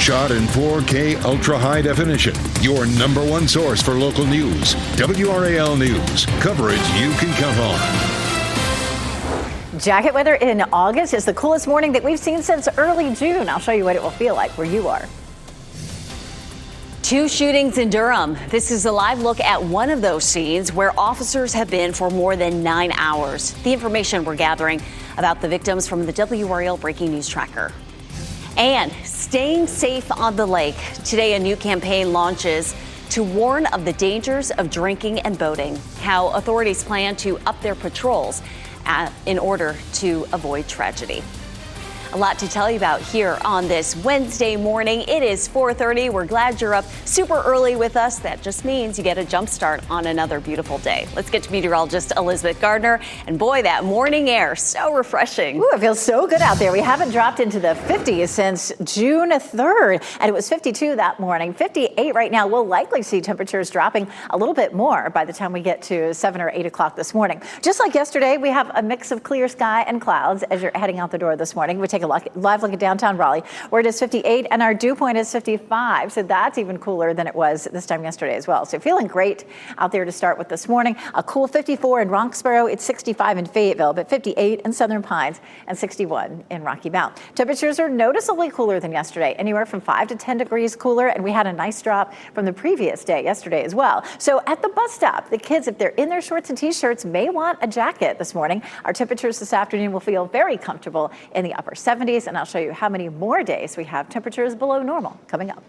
shot in 4K ultra high definition. Your number one source for local news. WRAL News. Coverage you can count on. Jacket weather in August is the coolest morning that we've seen since early June. I'll show you what it will feel like where you are. 2 shootings in Durham. This is a live look at one of those scenes where officers have been for more than 9 hours. The information we're gathering about the victims from the WRAL Breaking News Tracker. And staying safe on the lake. Today, a new campaign launches to warn of the dangers of drinking and boating. How authorities plan to up their patrols in order to avoid tragedy. A lot to tell you about here on this Wednesday morning. It is 4:30. We're glad you're up super early with us. That just means you get a jump start on another beautiful day. Let's get to meteorologist Elizabeth Gardner. And boy, that morning air, so refreshing. Ooh, it feels so good out there. We haven't dropped into the 50s since June 3rd, and it was 52 that morning. 58 right now. We'll likely see temperatures dropping a little bit more by the time we get to 7 or 8 o'clock this morning. Just like yesterday, we have a mix of clear sky and clouds as you're heading out the door this morning. We take a live look at downtown Raleigh, where it is 58 and our dew point is 55. So that's even cooler than it was this time yesterday as well. So feeling great out there to start with this morning. A cool 54 in Roxborough. It's 65 in Fayetteville, but 58 in Southern Pines and 61 in Rocky Mount. Temperatures are noticeably cooler than yesterday, anywhere from 5 to 10 degrees cooler. And we had a nice drop from the previous day yesterday as well. So at the bus stop, the kids, if they're in their shorts and t-shirts, may want a jacket this morning. Our temperatures this afternoon will feel very comfortable in the upper 70s. And I'll show you how many more days we have temperatures below normal coming up.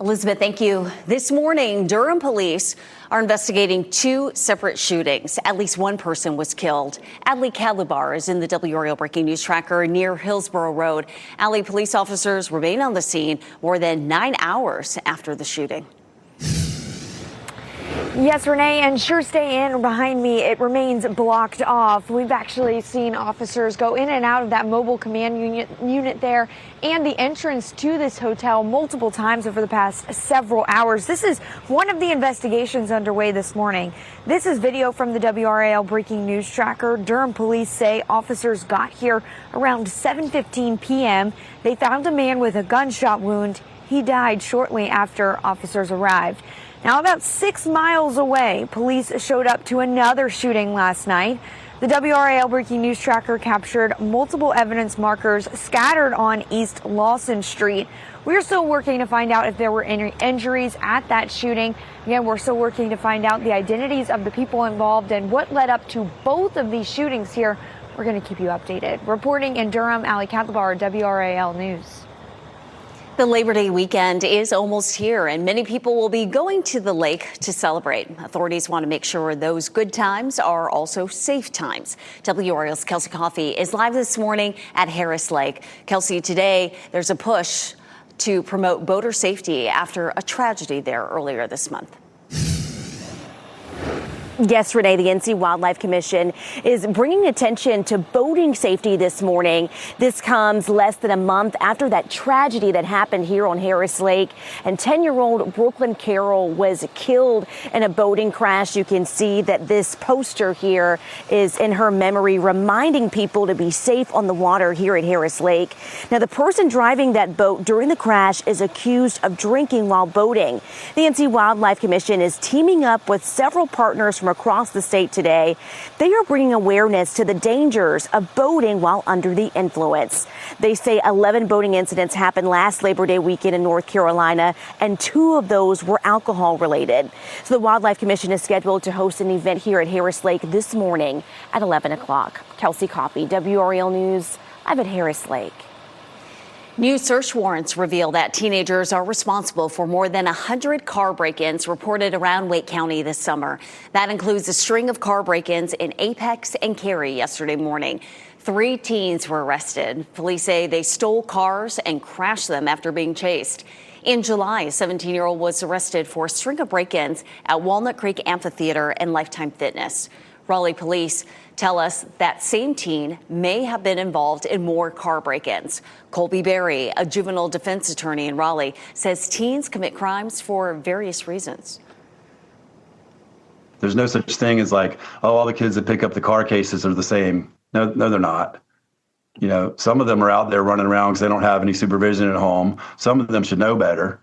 Elizabeth, thank you. This morning, Durham police are investigating 2 separate shootings. At least one person was killed. Adley Kadlubar is in the WRAL Breaking News Tracker near Hillsborough Road. Adley, police officers remain on the scene more than 9 hours after the shooting. Yes, Renee, and sure stay in behind me. It remains blocked off. We've actually seen officers go in and out of that mobile command unit there and the entrance to this hotel multiple times over the past several hours. This is one of the investigations underway this morning. This is video from the WRAL Breaking News Tracker. Durham police say officers got here around 7:15 p.m. They found a man with a gunshot wound. He died shortly after officers arrived. Now, about 6 miles away, police showed up to another shooting last night. The WRAL Breaking News Tracker captured multiple evidence markers scattered on East Lawson Street. We're still working to find out if there were any injuries at that shooting. Again, we're still working to find out the identities of the people involved and what led up to both of these shootings here. We're going to keep you updated. Reporting in Durham, Adley Kadlubar, WRAL News. The Labor Day weekend is almost here, and many people will be going to the lake to celebrate. Authorities want to make sure those good times are also safe times. WRAL's Kelsey Coffey is live this morning at Harris Lake. Kelsey, today there's a push to promote boater safety after a tragedy there earlier this month. Yes, Renee, the NC Wildlife Commission is bringing attention to boating safety this morning. This comes less than a month after that tragedy that happened here on Harris Lake. And 10-year-old Brooklyn Carroll was killed in a boating crash. You can see that this poster here is in her memory, reminding people to be safe on the water here at Harris Lake. Now, the person driving that boat during the crash is accused of drinking while boating. The NC Wildlife Commission is teaming up with several partners from across the state today. They are bringing awareness to the dangers of boating while under the influence. They say 11 boating incidents happened last Labor Day weekend in North Carolina, and 2 of those were alcohol related. So the Wildlife Commission is scheduled to host an event here at Harris Lake this morning at 11 o'clock. Kelsey Coffey, WRAL News, live at Harris Lake. New search warrants reveal that teenagers are responsible for more than 100 car break-ins reported around Wake County this summer. That includes a string of car break-ins in Apex and Cary yesterday morning. 3 teens were arrested. Police say they stole cars and crashed them after being chased. In July, a 17-year-old was arrested for a string of break-ins at Walnut Creek Amphitheater and Lifetime Fitness. Raleigh police tell us that same teen may have been involved in more car break-ins. Colby Berry, a juvenile defense attorney in Raleigh, says teens commit crimes for various reasons. There's no such thing as like, oh, all the kids that pick up the car cases are the same. No, they're not. Some of them are out there running around because they don't have any supervision at home. Some of them should know better,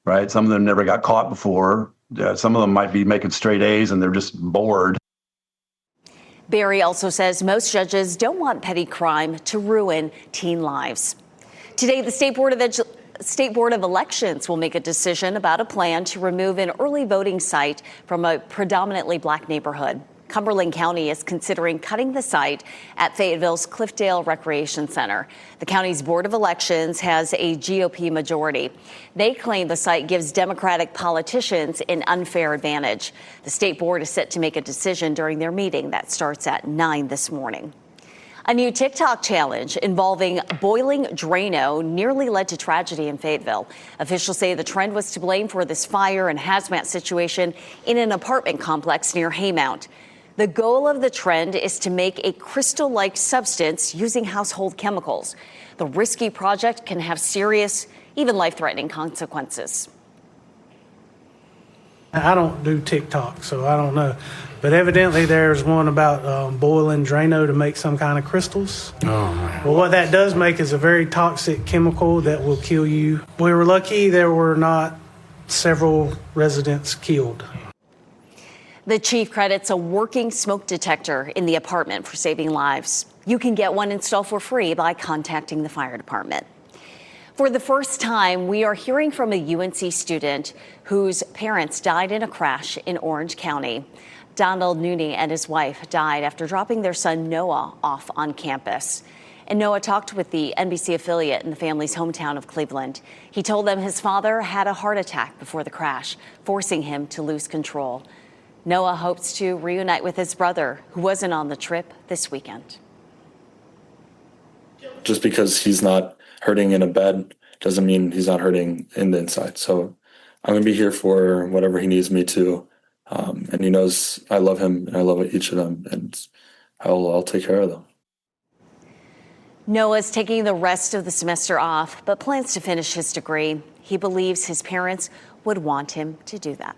right? Some of them never got caught before. Some of them might be making straight A's and they're just bored. Barry also says most judges don't want petty crime to ruin teen lives. Today, the State Board of Elections will make a decision about a plan to remove an early voting site from a predominantly black neighborhood. Cumberland County is considering cutting the site at Fayetteville's Cliffdale Recreation Center. The county's Board of Elections has a GOP majority. They claim the site gives Democratic politicians an unfair advantage. The state board is set to make a decision during their meeting that starts at 9 this morning. A new TikTok challenge involving boiling Drano nearly led to tragedy in Fayetteville. Officials say the trend was to blame for this fire and hazmat situation in an apartment complex near Haymount. The goal of the trend is to make a crystal-like substance using household chemicals. The risky project can have serious, even life-threatening consequences. I don't do TikTok, so I don't know. But evidently there's one about boiling Drano to make some kind of crystals. Oh, man. Well, what that does make is a very toxic chemical that will kill you. We were lucky there were not several residents killed. The chief credits a working smoke detector in the apartment for saving lives. You can get one installed for free by contacting the fire department. For the first time, we are hearing from a UNC student whose parents died in a crash in Orange County. Donald Nooney and his wife died after dropping their son Noah off on campus. And Noah talked with the NBC affiliate in the family's hometown of Cleveland. He told them his father had a heart attack before the crash, forcing him to lose control. Noah hopes to reunite with his brother, who wasn't on the trip, this weekend. Just because he's not hurting in a bed doesn't mean he's not hurting in the inside. So I'm going to be here for whatever he needs me to. And he knows I love him and I love each of them, and I'll take care of them. Noah's taking the rest of the semester off, but plans to finish his degree. He believes his parents would want him to do that.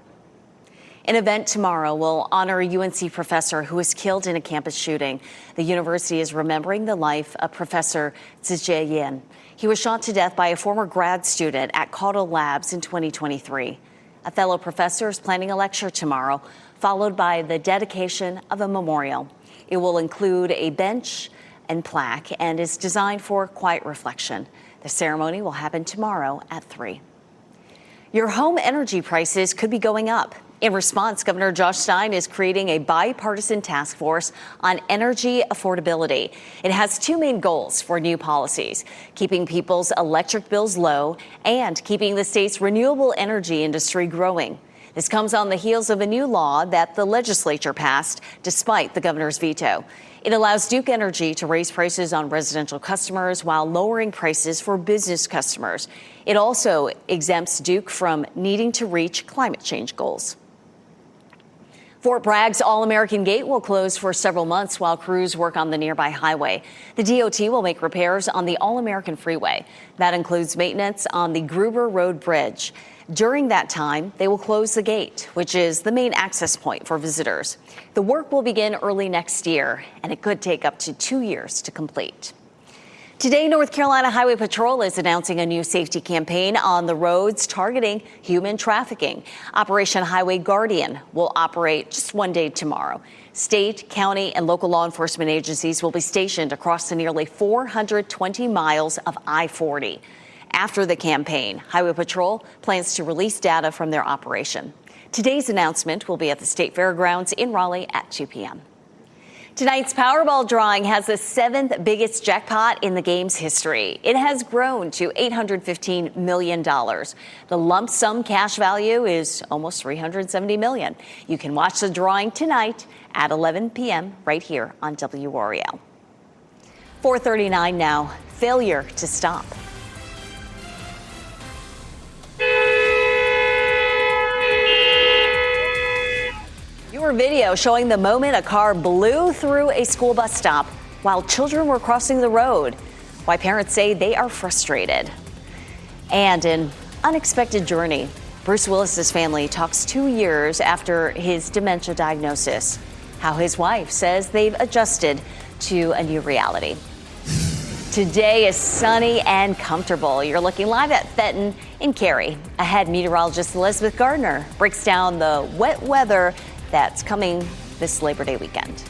An event tomorrow will honor a UNC professor who was killed in a campus shooting. The university is remembering the life of Professor Zijie Yin. He was shot to death by a former grad student at Caudle Labs in 2023. A fellow professor is planning a lecture tomorrow, followed by the dedication of a memorial. It will include a bench and plaque and is designed for quiet reflection. The ceremony will happen tomorrow at 3. Your home energy prices could be going up. In response, Governor Josh Stein is creating a bipartisan task force on energy affordability. It has 2 main goals for new policies: keeping people's electric bills low and keeping the state's renewable energy industry growing. This comes on the heels of a new law that the legislature passed despite the governor's veto. It allows Duke Energy to raise prices on residential customers while lowering prices for business customers. It also exempts Duke from needing to reach climate change goals. Fort Bragg's All-American Gate will close for several months while crews work on the nearby highway. The DOT will make repairs on the All-American Freeway. That includes maintenance on the Gruber Road Bridge. During that time, they will close the gate, which is the main access point for visitors. The work will begin early next year, and it could take up to 2 years to complete. Today, North Carolina Highway Patrol is announcing a new safety campaign on the roads targeting human trafficking. Operation Highway Guardian will operate just one day tomorrow. State, county, and local law enforcement agencies will be stationed across the nearly 420 miles of I-40. After the campaign, Highway Patrol plans to release data from their operation. Today's announcement will be at the State Fairgrounds in Raleigh at 2 p.m. Tonight's Powerball drawing has the 7th biggest jackpot in the game's history. It has grown to $815 million. The lump sum cash value is almost $370 million. You can watch the drawing tonight at 11 p.m. right here on WRAL. 4:39 now. Failure to stop. Your video showing the moment a car blew through a school bus stop while children were crossing the road. Why parents say they are frustrated. And an unexpected journey. Bruce Willis's family talks 2 years after his dementia diagnosis. How his wife says they've adjusted to a new reality. Today is sunny and comfortable. You're looking live at Fenton in Cary. Ahead, meteorologist Elizabeth Gardner breaks down the wet weather that's coming this Labor Day weekend.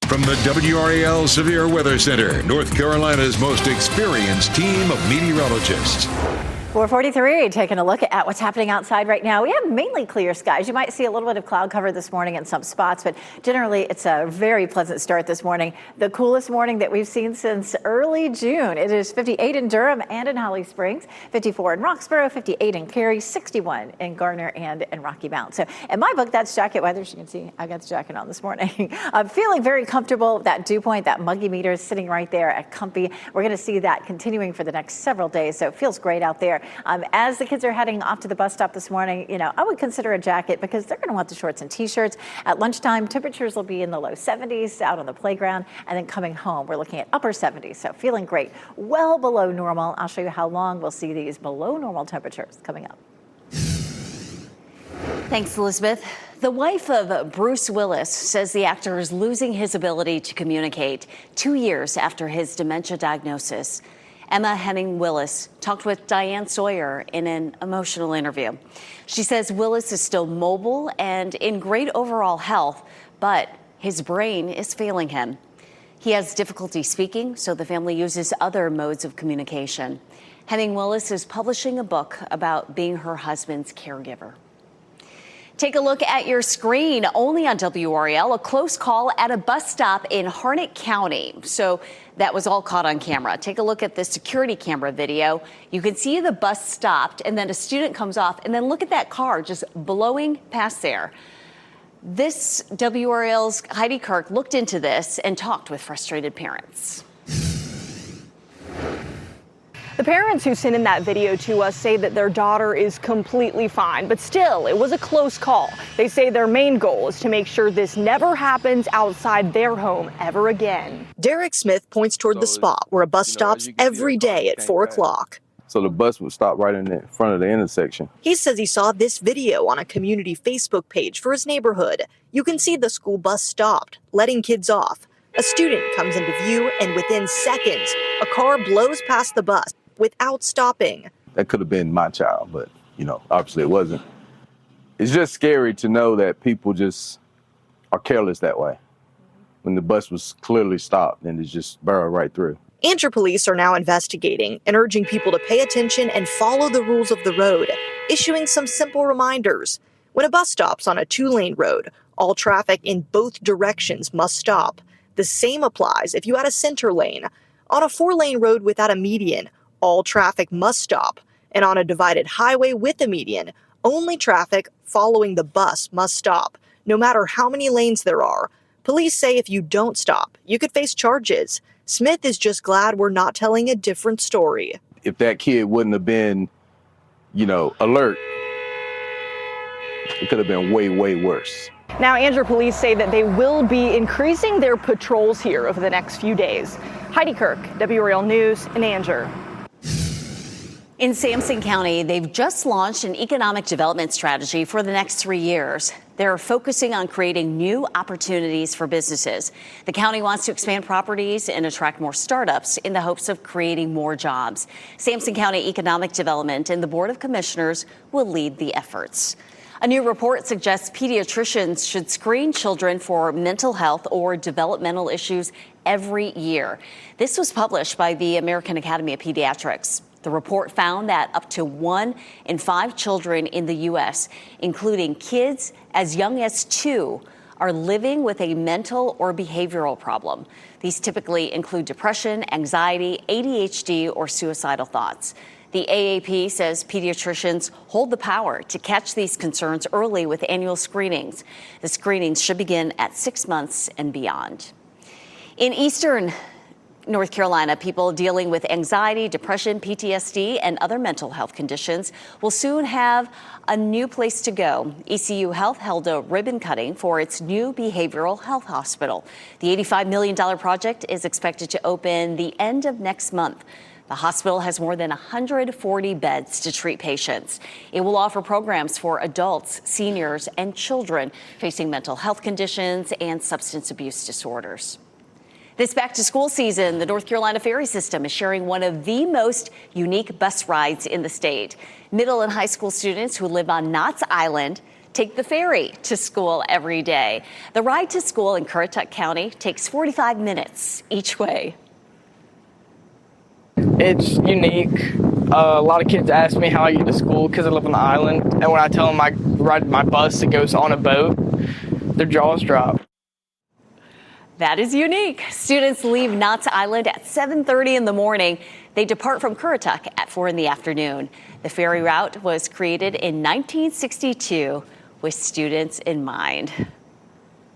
From the WRAL Severe Weather Center, North Carolina's most experienced team of meteorologists. 443, taking a look at what's happening outside right now. We have mainly clear skies. You might see a little bit of cloud cover this morning in some spots, but generally it's a very pleasant start this morning. The coolest morning that we've seen since early June. It is 58 in Durham and in Holly Springs, 54 in Roxborough, 58 in Cary, 61 in Garner and in Rocky Mount. So in my book, that's jacket weather. As you can see, I got the jacket on this morning. I'm feeling very comfortable. That dew point, that muggy meter is sitting right there at Comfy. We're going to see that continuing for the next several days, so it feels great out there. As the kids are heading off to the bus stop this morning, I would consider a jacket because they're going to want the shorts and t-shirts. At lunchtime, temperatures will be in the low 70s out on the playground, and then coming home, we're looking at upper 70s, so feeling great. Well below normal. I'll show you how long we'll see these below normal temperatures coming up. Thanks, Elizabeth. The wife of Bruce Willis says the actor is losing his ability to communicate 2 years after his dementia diagnosis. Emma Henning Willis talked with Diane Sawyer in an emotional interview. She says Willis is still mobile and in great overall health, but his brain is failing him. He has difficulty speaking, so the family uses other modes of communication. Henning Willis is publishing a book about being her husband's caregiver. Take a look at your screen. Only on WRAL, a close call at a bus stop in Harnett County. So that was all caught on camera. Take a look at the security camera video. You can see the bus stopped and then a student comes off, and then look at that car just blowing past there. This WRAL's Heidi Kirk looked into this and talked with frustrated parents. The parents who sent in that video to us say that their daughter is completely fine, but still, it was a close call. They say their main goal is to make sure this never happens outside their home ever again. Derek Smith points toward the spot where a bus stops every day at 4 o'clock. So the bus would stop right in the front of the intersection. He says he saw this video on a community Facebook page for his neighborhood. You can see the school bus stopped, letting kids off. A student comes into view, and within seconds, a car blows past the bus without stopping. That could have been my child, but, obviously it wasn't. It's just scary to know that people just are careless that way. When the bus was clearly stopped and it just barreled right through. Andrew police are now investigating and urging people to pay attention and follow the rules of the road, issuing some simple reminders. When a bus stops on a 2-lane road, all traffic in both directions must stop. The same applies if you had a center lane. On a 4-lane road without a median, all traffic must stop, and on a divided highway with a median, only traffic following the bus must stop, no matter how many lanes there are. Police say if you don't stop, you could face charges. Smith is just glad we're not telling a different story. If that kid wouldn't have been, alert, it could have been way, way worse. Now, Andrew police say that they will be increasing their patrols here over the next few days. Heidi Kirk, WRAL News in Andrew. In Sampson County, they've just launched an economic development strategy for the next 3 years. They're focusing on creating new opportunities for businesses. The county wants to expand properties and attract more startups in the hopes of creating more jobs. Sampson County Economic Development and the Board of Commissioners will lead the efforts. A new report suggests pediatricians should screen children for mental health or developmental issues every year. This was published by the American Academy of Pediatrics. The report found that up to 1 in 5 children in the U.S., including kids as young as 2, are living with a mental or behavioral problem. These typically include depression, anxiety, ADHD, or suicidal thoughts. The AAP says pediatricians hold the power to catch these concerns early with annual screenings. The screenings should begin at 6 months and beyond. In Eastern North Carolina, people dealing with anxiety, depression, PTSD, and other mental health conditions will soon have a new place to go. ECU Health held a ribbon cutting for its new behavioral health hospital. The $85 million project is expected to open the end of next month. The hospital has more than 140 beds to treat patients. It will offer programs for adults, seniors, and children facing mental health conditions and substance abuse disorders. This back-to-school season, the North Carolina ferry system is sharing one of the most unique bus rides in the state. Middle and high school students who live on Knott's Island take the ferry to school every day. The ride to school in Currituck County takes 45 minutes each way. It's unique. A lot of kids ask me how I get to school because I live on the island. And when I tell them I ride my bus that goes on a boat, their jaws drop. That is unique. Students leave Knott's Island at 7:30 in the morning. They depart from Currituck at 4 in the afternoon. The ferry route was created in 1962 with students in mind.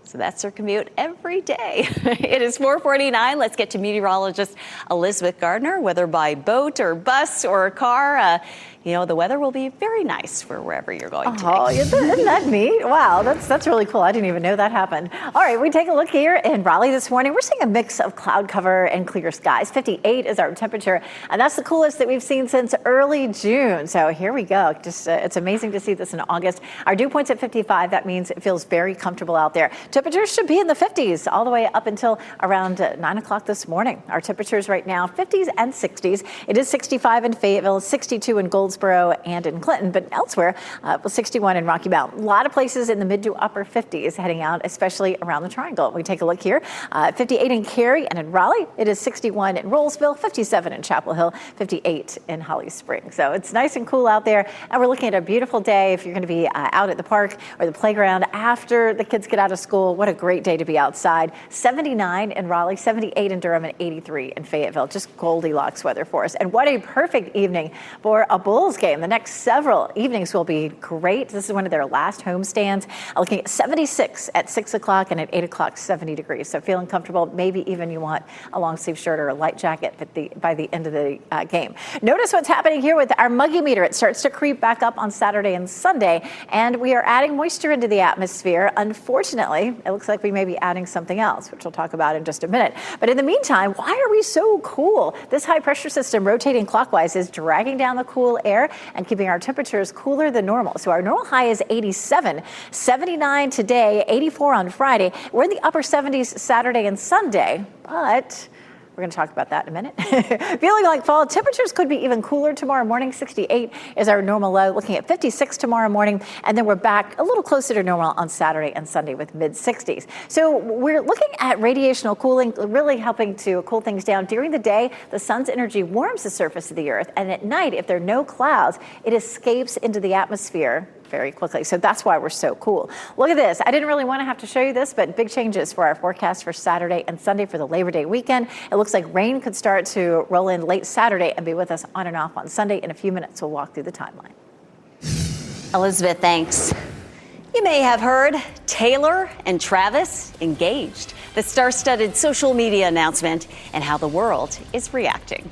So that's their commute every day. It is 4:49. Let's get to meteorologist Elizabeth Gardner. Whether by boat or bus or car, the weather will be very nice for wherever you're going today. Oh, isn't that neat? Wow, that's really cool. I didn't even know that happened. All right, we take a look here in Raleigh this morning. We're seeing a mix of cloud cover and clear skies. 58 is our temperature, and that's the coolest that we've seen since early June. So here we go. Just it's amazing to see this in August. Our dew point's at 55. That means it feels very comfortable out there. Temperatures should be in the 50s all the way up until around 9 o'clock this morning. Our temperatures right now, 50s and 60s. It is 65 in Fayetteville, 62 in Goldsboro and in Clinton, but elsewhere, 61 in Rocky Mount. A lot of places in the mid to upper 50s heading out, especially around the Triangle. We take a look here, 58 in Cary and in Raleigh. It is 61 in Rollsville, 57 in Chapel Hill, 58 in Holly Springs. So it's nice and cool out there, and we're looking at a beautiful day if you're going to be out at the park or the playground after the kids get out of school. What a great day to be outside. 79 in Raleigh, 78 in Durham, and 83 in Fayetteville. Just Goldilocks weather for us. And what a perfect evening for a Bulls game. The next several evenings will be great. This is one of their last home stands. Looking at 76 at 6 o'clock and at 8 o'clock, 70 degrees. So feeling comfortable. Maybe even you want a long sleeve shirt or a light jacket by the end of the game. Notice what's happening here with our muggy meter. It starts to creep back up on Saturday and Sunday, and we are adding moisture into the atmosphere. Unfortunately, it looks like we may be adding something else, which we'll talk about in just a minute. But in the meantime, why are we so cool? This high pressure system rotating clockwise is dragging down the cool air and keeping our temperatures cooler than normal. So our normal high is 87, 79 today, 84 on Friday. We're in the upper 70s Saturday and Sunday, but we're going to talk about that in a minute. Feeling like fall. Temperatures could be even cooler tomorrow morning. 68 is our normal low. Looking at 56 tomorrow morning. And then we're back a little closer to normal on Saturday and Sunday with mid 60s. So we're looking at radiational cooling, really helping to cool things down. During the day, the sun's energy warms the surface of the earth. And at night, if there are no clouds, it escapes into the atmosphere very quickly. So that's why we're so cool. Look at this. I didn't really want to have to show you this, but big changes for our forecast for Saturday and Sunday for the Labor Day weekend. It looks like rain could start to roll in late Saturday and be with us on and off on Sunday. In a few minutes, we'll walk through the timeline. Elizabeth, thanks. You may have heard Taylor and Travis engaged. The star-studded social media announcement and how the world is reacting.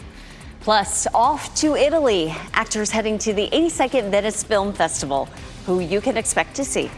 Plus, off to Italy, actors heading to the 82nd Venice Film Festival, who you can expect to see.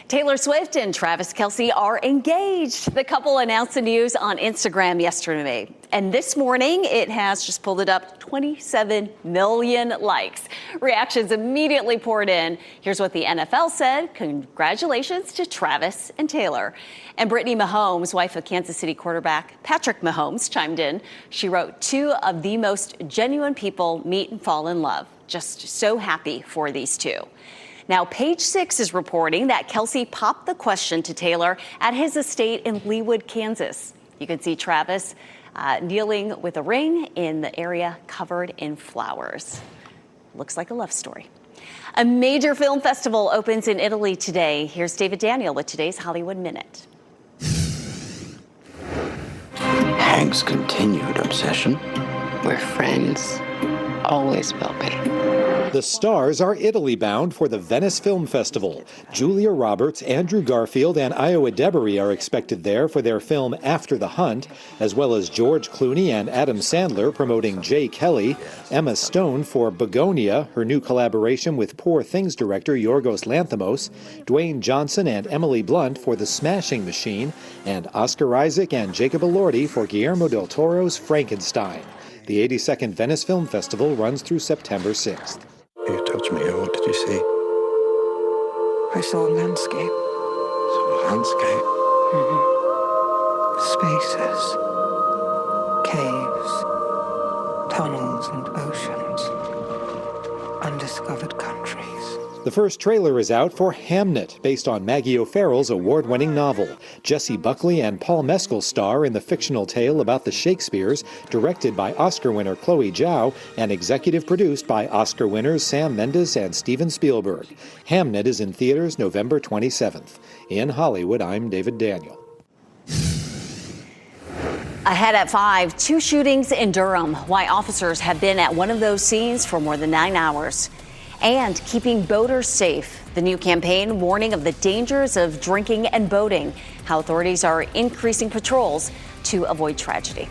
Taylor Swift and Travis Kelce are engaged. The couple announced the news on Instagram yesterday. And this morning, it has just pulled it up 27 million likes. Reactions immediately poured in. Here's what the NFL said. Congratulations to Travis and Taylor. And Brittany Mahomes, wife of Kansas City quarterback Patrick Mahomes, chimed in. She wrote, "Two of the most genuine people meet and fall in love. Just so happy for these two." Now, Page Six is reporting that Kelce popped the question to Taylor at his estate in Leawood, Kansas. You can see Travis kneeling with a ring in the area covered in flowers. Looks like a love story. A major film festival opens in Italy today. Here's David Daniel with today's Hollywood Minute. Hank's continued obsession. We're friends. Always will be. The stars are Italy-bound for the Venice Film Festival. Julia Roberts, Andrew Garfield, and Io Adebari are expected there for their film After the Hunt, as well as George Clooney and Adam Sandler promoting Jay Kelly, Emma Stone for Begonia, her new collaboration with Poor Things director Yorgos Lanthimos, Dwayne Johnson and Emily Blunt for The Smashing Machine, and Oscar Isaac and Jacob Elordi for Guillermo del Toro's Frankenstein. The 82nd Venice Film Festival runs through September 6th. You touched me. What did you see? I saw a landscape. Saw a landscape? Spaces, caves, tunnels and oceans, undiscovered countries. The first trailer is out for Hamnet, based on Maggie O'Farrell's award-winning novel. Jessie Buckley and Paul Mescal star in the fictional tale about the Shakespeares, directed by Oscar winner Chloe Zhao and executive produced by Oscar winners Sam Mendes and Steven Spielberg. Hamnet is in theaters November 27th. In Hollywood, I'm David Daniel. Ahead at 5, 2 shootings in Durham. Why officers have been at one of those scenes for more than 9 hours. And keeping boaters safe. The new campaign warning of the dangers of drinking and boating. How authorities are increasing patrols to avoid tragedy.